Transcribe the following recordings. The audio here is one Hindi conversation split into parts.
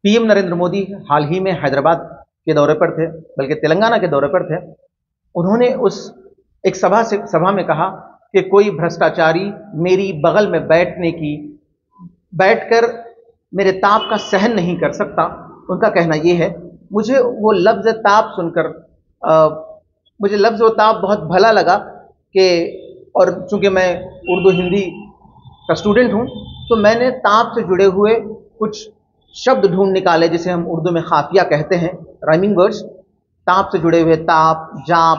पीएम नरेंद्र मोदी हाल ही में हैदराबाद के दौरे पर थे, बल्कि तेलंगाना के दौरे पर थे। उन्होंने उस एक सभा में कहा कि कोई भ्रष्टाचारी मेरी बगल में बैठकर मेरे ताप का सहन नहीं कर सकता। उनका कहना यह है, मुझे वो लफ्ज़ ताप सुनकर मुझे लफ्ज़ वो ताप बहुत भला लगा कि, और चूंकि मैं उर्दू हिंदी का स्टूडेंट हूँ, तो मैंने ताप से जुड़े हुए कुछ शब्द ढूंढ निकाले, जिसे हम उर्दू में खाफिया कहते हैं, राइमिंग वर्ड्स। ताप से जुड़े हुए ताप, जाप,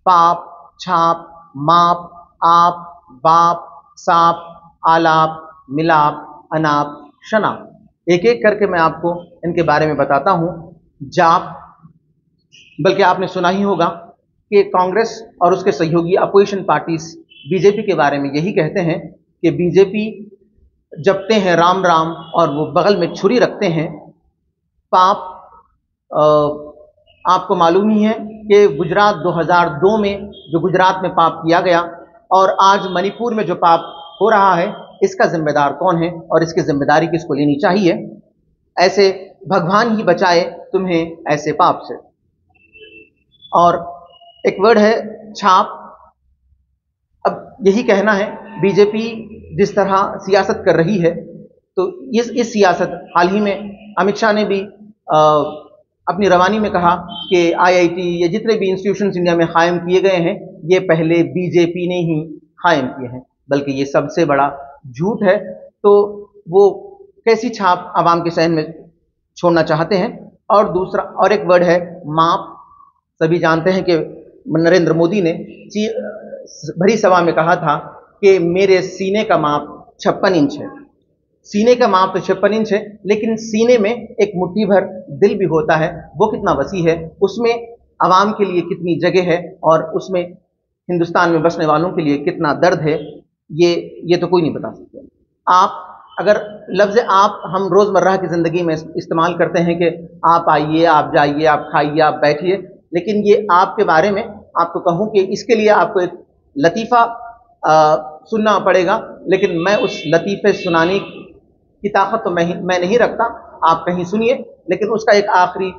पाप, छाप, माप, आप, बाप, साप, आलाप, मिलाप, अनाप, शनाप। एक एक करके मैं आपको इनके बारे में बताता हूँ। जाप, बल्कि आपने सुना ही होगा कि कांग्रेस और उसके सहयोगी अपोजिशन पार्टीज बीजेपी के बारे में यही कहते हैं कि बीजेपी जपते हैं राम राम और वो बगल में छुरी रखते हैं। पाप, आपको मालूम ही है कि गुजरात 2002 में जो गुजरात में पाप किया गया, और आज मणिपुर में जो पाप हो रहा है, इसका जिम्मेदार कौन है और इसकी जिम्मेदारी किसको लेनी चाहिए? ऐसे भगवान ही बचाए तुम्हें ऐसे पाप से। और एक वर्ड है छाप। अब यही कहना है, बीजेपी जिस तरह सियासत कर रही है, तो इस सियासत, हाल ही में अमित शाह ने भी अपनी रवानी में कहा कि आईआईटी, ये जितने भी इंस्टीट्यूशंस इंडिया में कायम किए गए हैं, ये पहले बीजेपी ने ही कायम किए हैं, बल्कि ये सबसे बड़ा झूठ है। तो वो कैसी छाप आवाम के सहन में छोड़ना चाहते हैं? और दूसरा, और एक वर्ड है माप। सभी जानते हैं कि नरेंद्र मोदी ने भरी सभा में कहा था कि मेरे सीने का माप 56 इंच है। सीने का माप तो 56 इंच है, लेकिन सीने में एक मुट्ठी भर दिल भी होता है। वो कितना वसी है, उसमें आवाम के लिए कितनी जगह है, और उसमें हिंदुस्तान में बसने वालों के लिए कितना दर्द है, ये तो कोई नहीं बता सकते। आप, अगर लफ्ज़ आप हम रोज़मर्रा की ज़िंदगी में इस्तेमाल करते हैं कि आप आइए, आप जाइए, आप खाइए, आप बैठिए, लेकिन ये आपके बारे में आपको कहूँ कि इसके लिए आपको एक लतीफ़ा सुनना पड़ेगा, लेकिन मैं उस लतीफ़े सुनाने की ताकत तो मैं नहीं रखता। आप कहीं सुनिए, लेकिन उसका एक आखिरी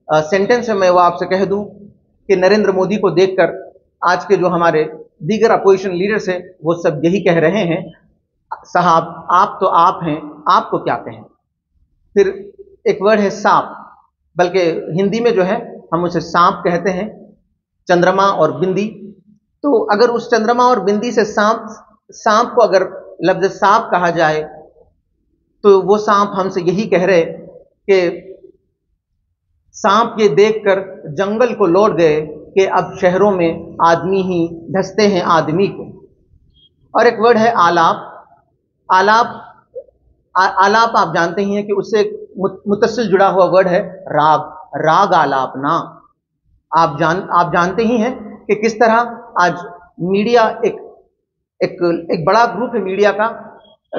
सेंटेंस है, मैं वो आपसे कह दूं कि नरेंद्र मोदी को देखकर आज के जो हमारे दीगर अपोजिशन लीडर्स हैं, वो सब यही कह रहे हैं, साहब आप तो आप हैं, आपको क्या कहें। फिर एक वर्ड है सांप, बल्कि हिंदी में जो है हम उसे सांप कहते हैं, चंद्रमा और बिंदी। तो अगर उस चंद्रमा और बिंदी से सांप को अगर लफ्ज़ सांप कहा जाए, तो वो सांप हमसे यही कह रहे कि सांप ये देखकर जंगल को लौट गए कि अब शहरों में आदमी ही ढसते हैं आदमी को। और एक वर्ड है आलाप। आलाप आप जानते ही हैं कि उससे मुतस्सिल जुड़ा हुआ वर्ड है राग आलाप ना। आप जानते ही हैं कि किस तरह आज मीडिया एक बड़ा ग्रुप है मीडिया का,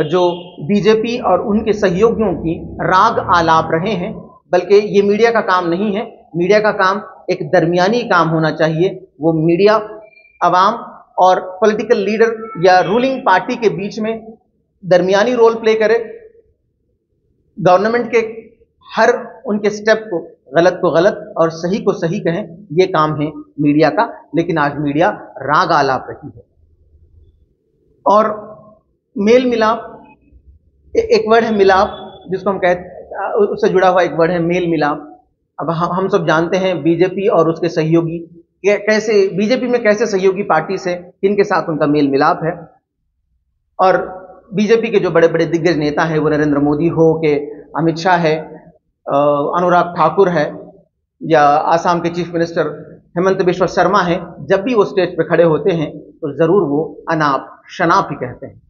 जो बीजेपी और उनके सहयोगियों की राग आलाप रहे हैं। बल्कि ये मीडिया का काम नहीं है। मीडिया का काम एक दरमियानी काम होना चाहिए। वो मीडिया अवाम और पॉलिटिकल लीडर या रूलिंग पार्टी के बीच में दरमियानी रोल प्ले करे, गवर्नमेंट के हर उनके स्टेप को गलत और सही को सही कहें, ये काम है मीडिया का। लेकिन आज मीडिया राग आलाप रही है। और मेल मिलाप, एक वर्ड है मिलाप, जिसको हम कहते, उससे जुड़ा हुआ एक वर्ड है मेल मिलाप। अब हम सब जानते हैं बीजेपी और उसके सहयोगी कैसे, बीजेपी में कैसे सहयोगी पार्टी से किनके साथ उनका मेल मिलाप है। और बीजेपी के जो बड़े बड़े दिग्गज नेता हैं, वो नरेंद्र मोदी हो के अमित शाह है, अनुराग ठाकुर है, या आसाम के चीफ मिनिस्टर हेमंत बिश्वा शर्मा है, जब भी वो स्टेज पे खड़े होते हैं तो जरूर वो अनाप शनाप ही कहते हैं।